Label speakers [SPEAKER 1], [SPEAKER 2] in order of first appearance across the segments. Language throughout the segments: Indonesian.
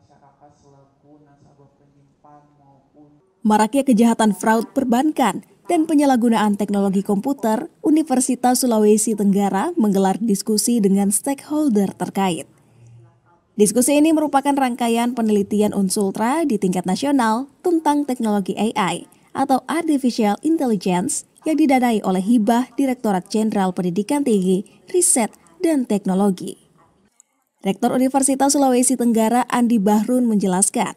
[SPEAKER 1] masyarakat selaku nasabah penyimpan maupun
[SPEAKER 2] Maraknya kejahatan fraud perbankan dan penyalahgunaan teknologi komputer, Universitas Sulawesi Tenggara menggelar diskusi dengan stakeholder terkait. Diskusi ini merupakan rangkaian penelitian Unsultra di tingkat nasional tentang teknologi AI atau Artificial Intelligence yang didanai oleh Hibah Direktorat Jenderal Pendidikan Tinggi, Riset, dan Teknologi. Rektor Universitas Sulawesi Tenggara Andi Bahrun menjelaskan,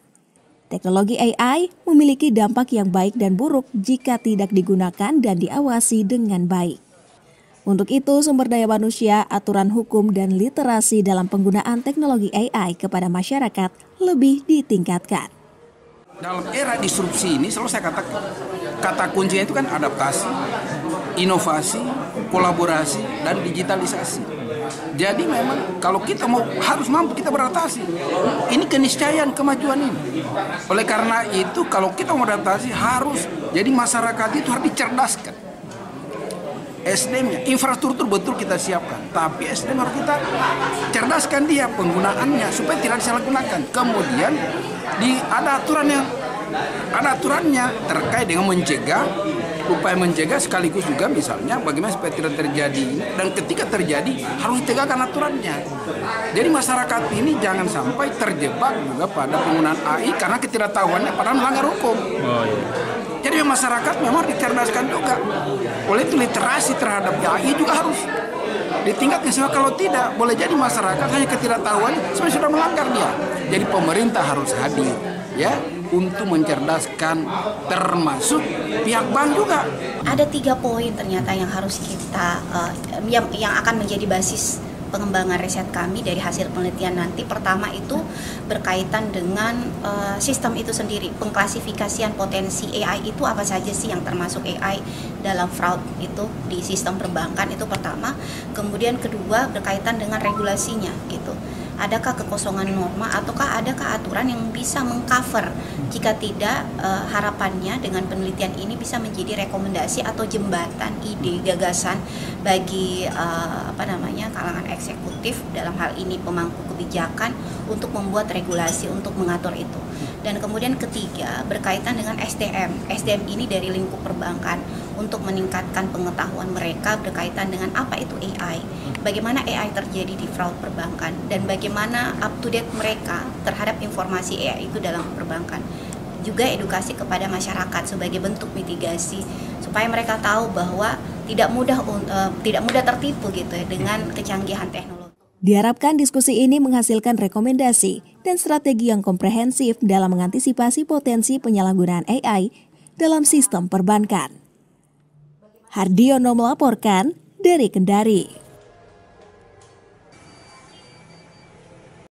[SPEAKER 2] teknologi AI memiliki dampak yang baik dan buruk jika tidak digunakan dan diawasi dengan baik. Untuk itu, sumber daya manusia, aturan hukum, dan literasi dalam penggunaan teknologi AI kepada masyarakat lebih ditingkatkan.
[SPEAKER 3] Dalam era disrupsi ini selalu saya katakan, kata kuncinya itu kan adaptasi, inovasi, kolaborasi, dan digitalisasi. Jadi memang kalau kita harus mampu kita beradaptasi. Ini keniscayaan kemajuan ini. Oleh karena itu kalau kita mau beradaptasi harus, jadi masyarakat itu harus dicerdaskan. SDM-nya, infrastruktur betul kita siapkan, tapi SDM harus kita cerdaskan dia penggunaannya supaya tidak disalahgunakan. Kemudian ada aturannya terkait dengan mencegah, upaya mencegah sekaligus juga misalnya bagaimana supaya tidak terjadi, dan ketika terjadi harus ditegakkan aturannya. Jadi masyarakat ini jangan sampai terjebak juga pada penggunaan AI karena ketidaktahuannya padahal melanggar hukum. Jadi masyarakat memang dicerdaskan juga. Oleh itu literasi terhadap AI juga harus ditingkatkan. Kalau tidak, boleh jadi masyarakat hanya ketidaktahuan sebenarnya sudah melanggar dia. Jadi pemerintah harus hadir ya untuk mencerdaskan, termasuk pihak bank juga.
[SPEAKER 4] Ada 3 poin ternyata yang harus kita yang akan menjadi basis pengembangan riset kami dari hasil penelitian nanti. Pertama itu berkaitan dengan sistem itu sendiri, pengklasifikasian potensi AI itu apa saja sih yang termasuk AI dalam fraud itu di sistem perbankan, itu pertama. Kemudian kedua berkaitan dengan regulasinya gitu. Adakah kekosongan norma ataukah adakah aturan yang bisa mengcover? Jika tidak, harapannya dengan penelitian ini bisa menjadi rekomendasi atau jembatan ide gagasan bagi kalangan eksekutif, dalam hal ini pemangku kebijakan, untuk membuat regulasi untuk mengatur itu. Dan kemudian ketiga berkaitan dengan SDM ini dari lingkup perbankan untuk meningkatkan pengetahuan mereka berkaitan dengan apa itu AI, bagaimana AI terjadi di fraud perbankan, dan bagaimana up to date mereka terhadap informasi AI itu dalam perbankan. Juga edukasi kepada masyarakat sebagai bentuk mitigasi supaya mereka tahu bahwa tidak mudah tertipu gitu ya dengan kecanggihan teknologi.
[SPEAKER 2] Diharapkan diskusi ini menghasilkan rekomendasi dan strategi yang komprehensif dalam mengantisipasi potensi penyalahgunaan AI dalam sistem perbankan. Hardiono melaporkan dari Kendari.